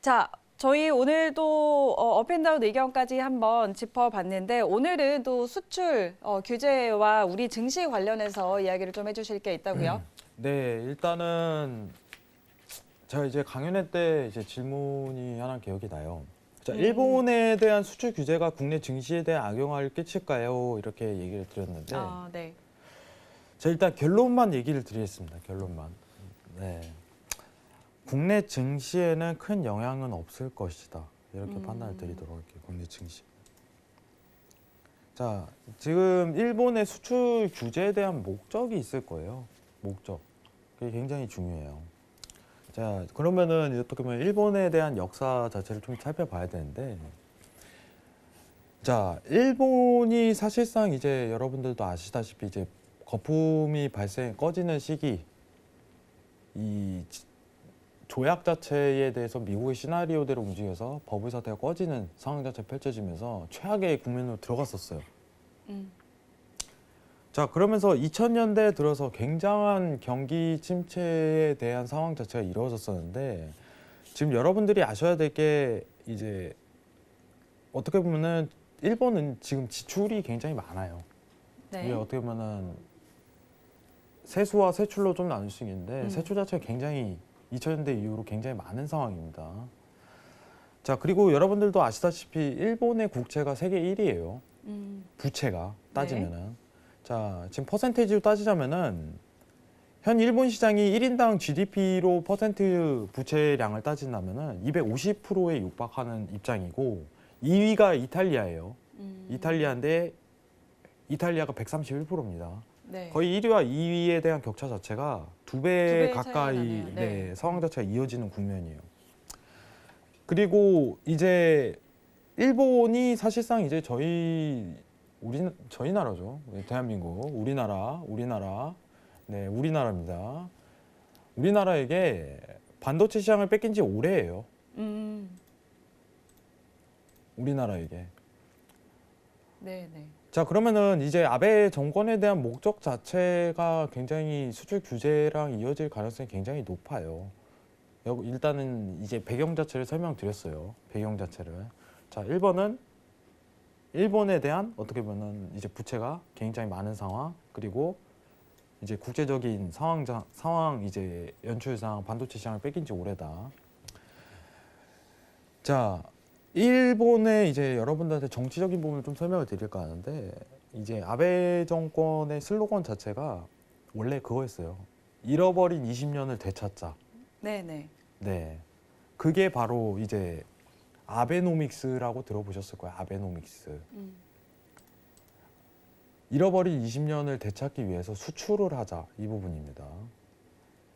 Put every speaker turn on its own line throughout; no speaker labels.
자, 저희 오늘도 업앤다운 의견까지 한번 짚어봤는데 오늘은 또 수출 규제와 우리 증시 관련해서 이야기를 좀 해주실 게 있다고요?
네, 일단은 제가 이제 강연회 때 이제 질문이 하나 기억이 나요. 자, 일본에 대한 수출 규제가 국내 증시에 대한 악영향을 끼칠까요? 이렇게 얘기를 드렸는데,
아, 네.
제가 일단 결론만 얘기를 드리겠습니다. 결론만. 네. 국내 증시에는 큰 영향은 없을 것이다. 이렇게 판단을 드리도록 할게요. 국내 증시. 자, 지금 일본의 수출 규제에 대한 목적이 있을 거예요. 목적. 그게 굉장히 중요해요. 자, 그러면은 어떻게 보면 일본에 대한 역사 자체를 좀 살펴봐야 되는데, 자, 일본이 사실상 이제 여러분들도 아시다시피 이제 거품이 꺼지는 시기, 이 조약 자체에 대해서 미국의 시나리오대로 움직여서 버블 사태가 꺼지는 상황 자체가 펼쳐지면서 최악의 국면으로 들어갔었어요. 자, 그러면서 2000년대 들어서 굉장한 경기 침체에 대한 상황 자체가 이루어졌었는데, 지금 여러분들이 아셔야 될 게 이제 어떻게 보면은 일본은 지금 지출이 굉장히 많아요.
네.
이게 어떻게 보면은 세수와 세출로 좀 나눌 수 있는데 세출 자체가 굉장히 2000년대 이후로 굉장히 많은 상황입니다. 자, 그리고 여러분들도 아시다시피 일본의 국채가 세계 1위예요. 부채가 따지면은. 자, 지금 퍼센테이지로 따지자면은 현 일본 시장이 1인당 GDP로 퍼센트 부채량을 따진다면은 250%에 육박하는 입장이고 2위가 이탈리아예요. 이탈리아인데 이탈리아가 131%입니다.
네.
거의 1위와 2위에 대한 격차 자체가 두 배
차이가
가까이
나네요. 네.
네, 상황 자체가 이어지는 국면이에요. 그리고 이제 일본이 사실상 이제 저희 나라죠. 대한민국, 우리나라, 네, 우리나라입니다. 우리나라에게 반도체 시장을 뺏긴 지 오래예요. 우리나라에게.
네, 네.
자, 그러면은 이제 아베 정권에 대한 목적 자체가 굉장히 수출 규제랑 이어질 가능성이 굉장히 높아요. 일단은 이제 배경 자체를 설명드렸어요. 배경 자체를. 자, 1번은 일본에 대한 어떻게 보면 이제 부채가 굉장히 많은 상황, 그리고 이제 국제적인 상황 이제 연출상 반도체 시장을 뺏긴 지 오래다. 자, 일본의 이제 여러분들한테 정치적인 부분을 좀 설명을 드릴까 하는데, 이제 아베 정권의 슬로건 자체가 원래 그거였어요. 잃어버린 20년을 되찾자.
네, 네.
네. 그게 바로 이제 아베노믹스라고 들어보셨을 거예요. 아베노믹스. 잃어버린 20년을 되찾기 위해서 수출을 하자. 이 부분입니다.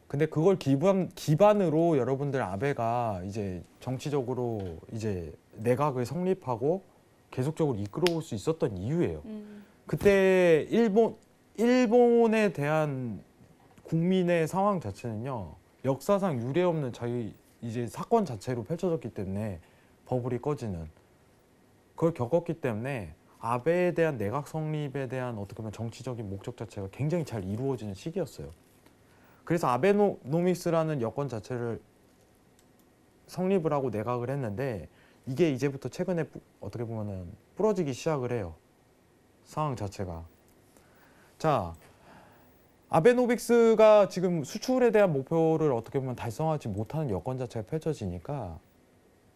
근데 그걸 기반으로 여러분들 아베가 이제 정치적으로 이제 내각을 성립하고 계속적으로 이끌어올 수 있었던 이유예요. 그때 일본에 대한 국민의 상황 자체는요, 역사상 유례없는 이제 사건 자체로 펼쳐졌기 때문에 버블이 꺼지는 그걸 겪었기 때문에 아베에 대한 내각 성립에 대한 어떻게 보면 정치적인 목적 자체가 굉장히 잘 이루어지는 시기였어요. 그래서 아베노믹스라는 여건 자체를 성립을 하고 내각을 했는데 이게 이제부터 최근에 어떻게 보면은 부러지기 시작을 해요. 상황 자체가. 자, 아베노믹스가 지금 수출에 대한 목표를 어떻게 보면 달성하지 못하는 여건 자체가 펼쳐지니까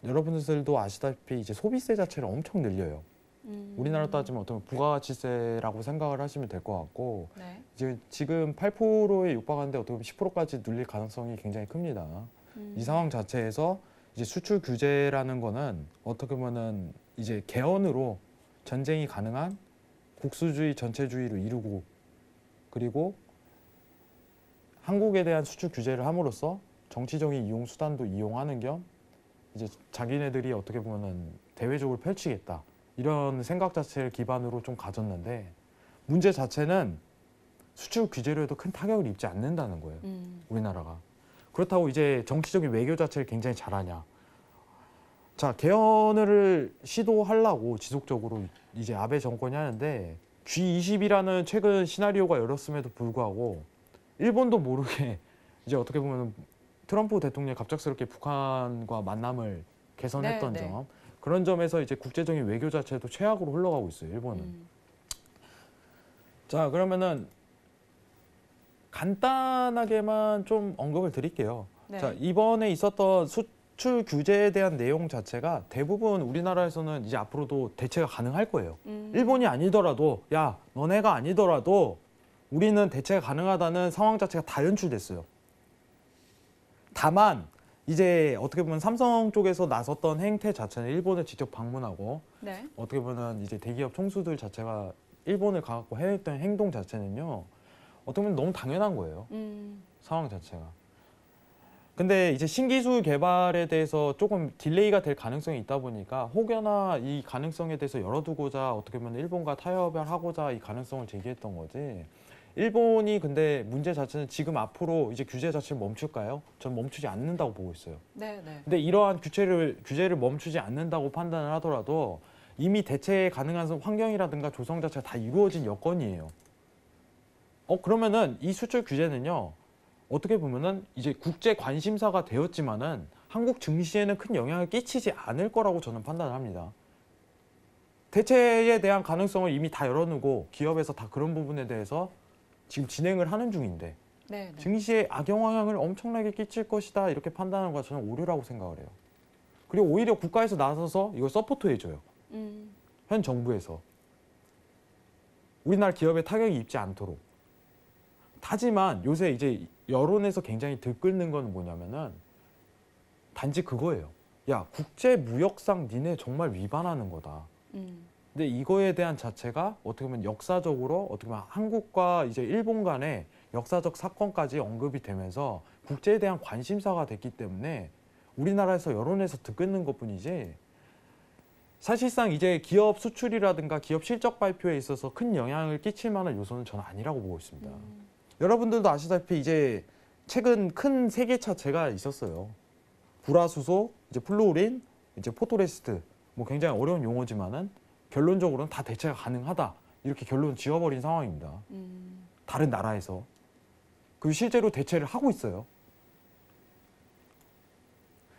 여러분들도 아시다시피 이제 소비세 자체를 엄청 늘려요. 우리나라 따지면 어떤 부가가치세라고 생각을 하시면 될 것 같고,
네.
이제 지금 8%에 육박하는데 어떻게 보면 10%까지 늘릴 가능성이 굉장히 큽니다. 이 상황 자체에서 이제 수출 규제라는 거는 어떻게 보면은 이제 개헌으로 전쟁이 가능한 국수주의 전체주의를 이루고, 그리고 한국에 대한 수출 규제를 함으로써 정치적인 이용 수단도 이용하는 겸 이제 자기네들이 어떻게 보면은 대외적으로 펼치겠다. 이런 생각 자체를 기반으로 좀 가졌는데 문제 자체는 수출 규제로 해도 큰 타격을 입지 않는다는 거예요. 우리나라가. 그렇다고 이제 정치적인 외교 자체를 굉장히 잘하냐. 자, 개헌을 시도하려고 지속적으로 이제 아베 정권이 하는데 G20이라는 최근 시나리오가 열렸음에도 불구하고 일본도 모르게 이제 어떻게 보면 트럼프 대통령이 갑작스럽게 북한과 만남을 개선했던
네, 네.
점, 그런 점에서 이제 국제적인 외교 자체도 최악으로 흘러가고 있어요, 일본은. 자, 그러면은 간단하게만 좀 언급을 드릴게요.
네.
자, 이번에 있었던 수출 규제에 대한 내용 자체가 대부분 우리나라에서는 이제 앞으로도 대체가 가능할 거예요. 일본이 아니더라도, 야, 너네가 아니더라도 우리는 대체가 가능하다는 상황 자체가 다 연출됐어요. 다만 이제 어떻게 보면 삼성 쪽에서 나섰던 행태 자체는 일본을 직접 방문하고
네.
어떻게 보면 이제 대기업 총수들 자체가 일본을 가갖고 해냈던 행동 자체는요, 어떻게 보면 너무 당연한 거예요. 상황 자체가. 근데 이제 신기술 개발에 대해서 조금 딜레이가 될 가능성이 있다 보니까 혹여나 이 가능성에 대해서 열어두고자 어떻게 보면 일본과 타협을 하고자 이 가능성을 제기했던 거지. 일본이 근데 문제 자체는 지금 앞으로 이제 규제 자체를 멈출까요? 전 멈추지 않는다고 보고 있어요.
네, 네.
근데 이러한 규제를 멈추지 않는다고 판단을 하더라도 이미 대체 가능한 환경이라든가 조성 자체가 다 이루어진 여건이에요. 그러면은 이 수출 규제는요, 어떻게 보면은 이제 국제 관심사가 되었지만은 한국 증시에는 큰 영향을 끼치지 않을 거라고 저는 판단을 합니다. 대체에 대한 가능성을 이미 다 열어놓고 기업에서 다 그런 부분에 대해서 지금 진행을 하는 중인데
네, 네.
증시에 악영향을 엄청나게 끼칠 것이다 이렇게 판단하는 건 저는 오류라고 생각을 해요. 그리고 오히려 국가에서 나서서 이걸 서포트 해줘요. 현 정부에서. 우리나라 기업에 타격이 입지 않도록. 하지만 요새 이제 여론에서 굉장히 들끓는 건 뭐냐면은 단지 그거예요. 야, 국제무역상 니네 정말 위반하는 거다. 근데 이거에 대한 자체가 어떻게 보면 역사적으로 어떻게 보면 한국과 이제 일본 간의 역사적 사건까지 언급이 되면서 국제에 대한 관심사가 됐기 때문에 우리나라에서 여론에서 들끓는 것뿐이지 사실상 이제 기업 수출이라든가 기업 실적 발표에 있어서 큰 영향을 끼칠 만한 요소는 저는 아니라고 보고 있습니다. 여러분들도 아시다시피 이제 최근 큰 세계차체가 있었어요. 불화수소, 이제 플루오린, 이제 포토레스트, 뭐 굉장히 어려운 용어지만은 결론적으로는 다 대체가 가능하다 이렇게 결론 지어버린 상황입니다. 다른 나라에서. 그리고 실제로 대체를 하고 있어요.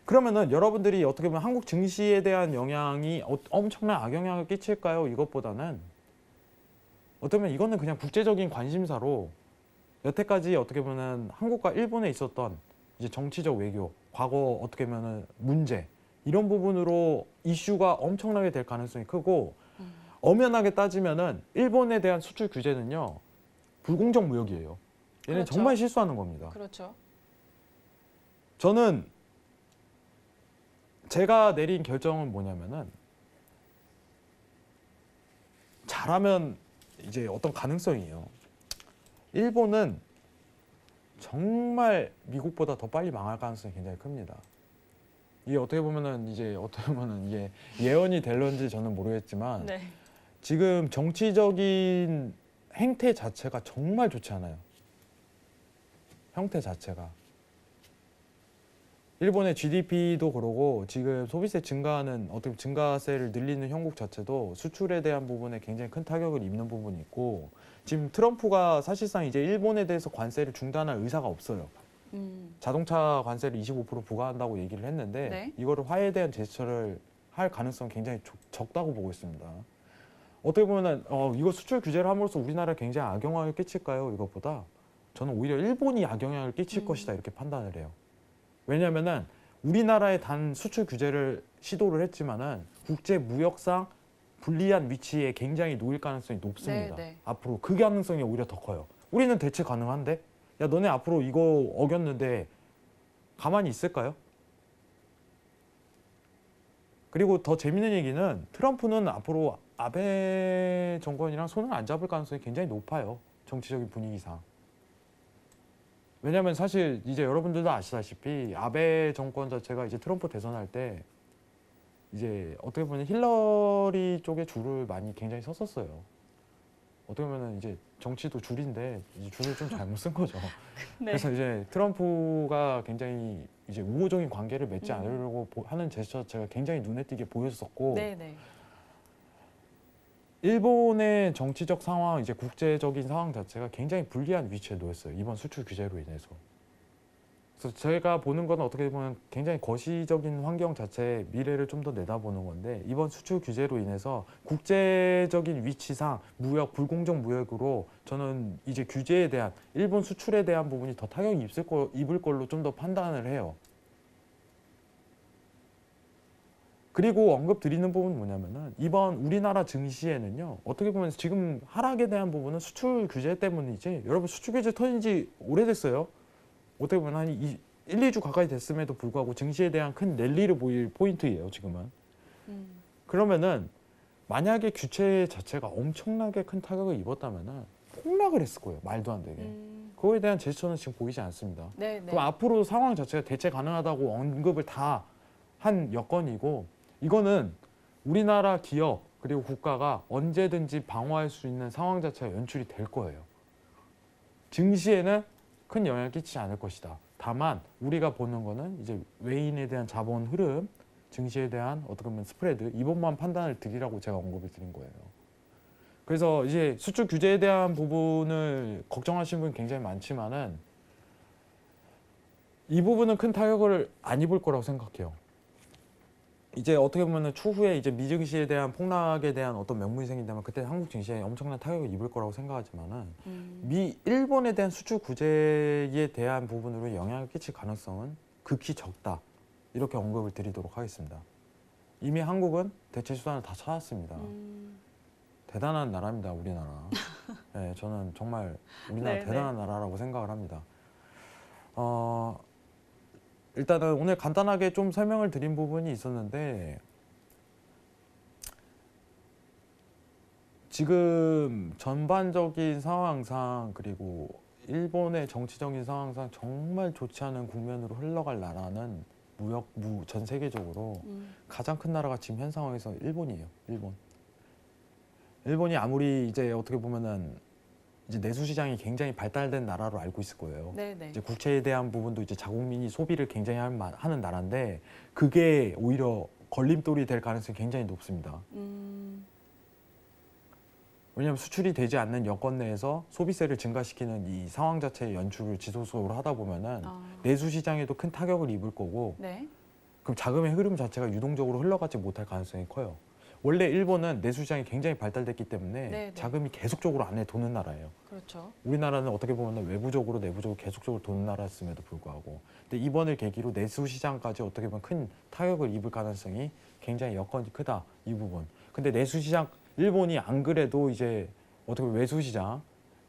그러면은 여러분들이 어떻게 보면 한국 증시에 대한 영향이 엄청난 악영향을 끼칠까요? 이것보다는 어떻게 보면 이거는 그냥 국제적인 관심사로 여태까지 어떻게 보면 한국과 일본에 있었던 이제 정치적 외교, 과거 어떻게 보면 문제 이런 부분으로 이슈가 엄청나게 될 가능성이 크고 엄연하게 따지면은 일본에 대한 수출 규제는요 불공정 무역이에요. 얘는
그렇죠.
정말 실수하는 겁니다.
그렇죠.
저는 제가 내린 결정은 뭐냐면은 잘하면 이제 어떤 가능성이에요. 일본은 정말 미국보다 더 빨리 망할 가능성이 굉장히 큽니다. 이게 어떻게 보면은 이게 예언이 될런지 저는 모르겠지만
네.
지금 정치적인 행태 자체가 정말 좋지 않아요. 형태 자체가. 일본의 GDP도 그러고 지금 소비세 증가하는 어떻게 증가세를 늘리는 형국 자체도 수출에 대한 부분에 굉장히 큰 타격을 입는 부분이 있고 지금 트럼프가 사실상 이제 일본에 대해서 관세를 중단할 의사가 없어요. 자동차 관세를 25% 부과한다고 얘기를 했는데
네.
이거를 화해에 대한 제스처를 할 가능성은 굉장히 적다고 보고 있습니다. 어떻게 보면은 이거 수출 규제를 함으로써 우리나라에 굉장히 악영향을 끼칠까요? 이것보다 저는 오히려 일본이 악영향을 끼칠 것이다 이렇게 판단을 해요. 왜냐하면은 우리나라의 단 수출 규제를 시도를 했지만은 국제 무역상 불리한 위치에 굉장히 놓일 가능성이 높습니다.
네, 네.
앞으로 그 가능성이 오히려 더 커요. 우리는 대체 가능한데? 야, 너네 앞으로 이거 어겼는데 가만히 있을까요? 그리고 더 재밌는 얘기는 트럼프는 앞으로 아베 정권이랑 손을 안 잡을 가능성이 굉장히 높아요. 정치적인 분위기상. 왜냐하면 사실 이제 여러분들도 아시다시피 아베 정권 자체가 이제 트럼프 대선할 때 이제 어떻게 보면 힐러리 쪽에 줄을 많이 굉장히 섰었어요. 어떻게 보면 이제 정치도 줄인데 이제 줄을 좀 잘못 쓴 거죠.
네.
그래서 이제 트럼프가 굉장히 이제 우호적인 관계를 맺지 않으려고 하는 제스처 자체가 굉장히 눈에 띄게 보였었고
네, 네.
일본의 정치적 상황, 이제 국제적인 상황 자체가 굉장히 불리한 위치에 놓였어요. 이번 수출 규제로 인해서. 그래서 제가 보는 건 어떻게 보면 굉장히 거시적인 환경 자체의 미래를 좀 더 내다보는 건데 이번 수출 규제로 인해서 국제적인 위치상 무역 불공정 무역으로 저는 이제 규제에 대한 일본 수출에 대한 부분이 더 타격이 입을 걸로 좀 더 판단을 해요. 그리고 언급 드리는 부분은 뭐냐면은 이번 우리나라 증시에는요 어떻게 보면 지금 하락에 대한 부분은 수출 규제 때문이지 여러분 수출 규제 터진 지 오래됐어요. 어떻게 보면 한 1, 2주 가까이 됐음에도 불구하고 증시에 대한 큰 랠리를 보일 포인트예요 지금은. 그러면은 만약에 규제 자체가 엄청나게 큰 타격을 입었다면은 폭락을 했을 거예요. 말도 안 되게. 그거에 대한 제스처는 지금 보이지 않습니다.
네, 네.
그럼 앞으로 상황 자체가 대체 가능하다고 언급을 다 한 여건이고 이거는 우리나라 기업 그리고 국가가 언제든지 방어할 수 있는 상황 자체가 연출이 될 거예요. 증시에는 큰 영향을 끼치지 않을 것이다. 다만 우리가 보는 거는 이제 외인에 대한 자본 흐름, 증시에 대한 어떻게 보면 스프레드 이 부분만 판단을 드리라고 제가 언급을 드린 거예요. 그래서 이제 수출 규제에 대한 부분을 걱정하시는 분 굉장히 많지만은 이 부분은 큰 타격을 안 입을 거라고 생각해요. 이제 어떻게 보면 추후에 이제 미증시에 대한 폭락에 대한 어떤 명분이 생긴다면 그때 한국 증시에 엄청난 타격을 입을 거라고 생각하지만은 일본에 대한 수출 규제에 대한 부분으로 영향을 끼칠 가능성은 극히 적다. 이렇게 언급을 드리도록 하겠습니다. 이미 한국은 대체 수단을 다 찾았습니다. 대단한 나라입니다, 우리나라. 네, 저는 정말 우리나라
네,
대단한 나라라고 생각을 합니다. 일단은 오늘 간단하게 좀 설명을 드린 부분이 있었는데 지금 전반적인 상황상 그리고 일본의 정치적인 상황상 정말 좋지 않은 국면으로 흘러갈 나라는 전 세계적으로 가장 큰 나라가 지금 현 상황에서 일본이에요. 일본이 아무리 이제 어떻게 보면은 이제 내수 시장이 굉장히 발달된 나라로 알고 있을 거예요.
네, 네.
이제 국채에 대한 부분도 이제 자국민이 소비를 굉장히 하는 나라인데 그게 오히려 걸림돌이 될 가능성이 굉장히 높습니다. 왜냐하면 수출이 되지 않는 여건 내에서 소비세를 증가시키는 이 상황 자체의 연출을 지속적으로 하다 보면은 내수 시장에도 큰 타격을 입을 거고
네.
그럼 자금의 흐름 자체가 유동적으로 흘러가지 못할 가능성이 커요. 원래 일본은 내수 시장이 굉장히 발달됐기 때문에
네, 네.
자금이 계속적으로 안에 도는 나라예요.
그렇죠.
우리나라는 어떻게 보면 외부적으로 내부적으로 계속적으로 도는 나라였음에도 불구하고 근데 이번을 계기로 내수 시장까지 어떻게 보면 큰 타격을 입을 가능성이 굉장히 여건이 크다 이 부분. 근데 내수 시장 일본이 안 그래도 이제 어떻게 보면 외수 시장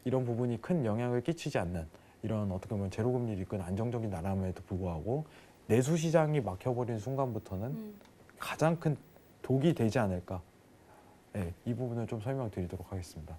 이런 부분이 큰 영향을 끼치지 않는 이런 어떻게 보면 제로금리를 이끈 안정적인 나라임에도 불구하고 내수 시장이 막혀버린 순간부터는 가장 큰 독이 되지 않을까. 네, 이 부분을 좀 설명드리도록 하겠습니다.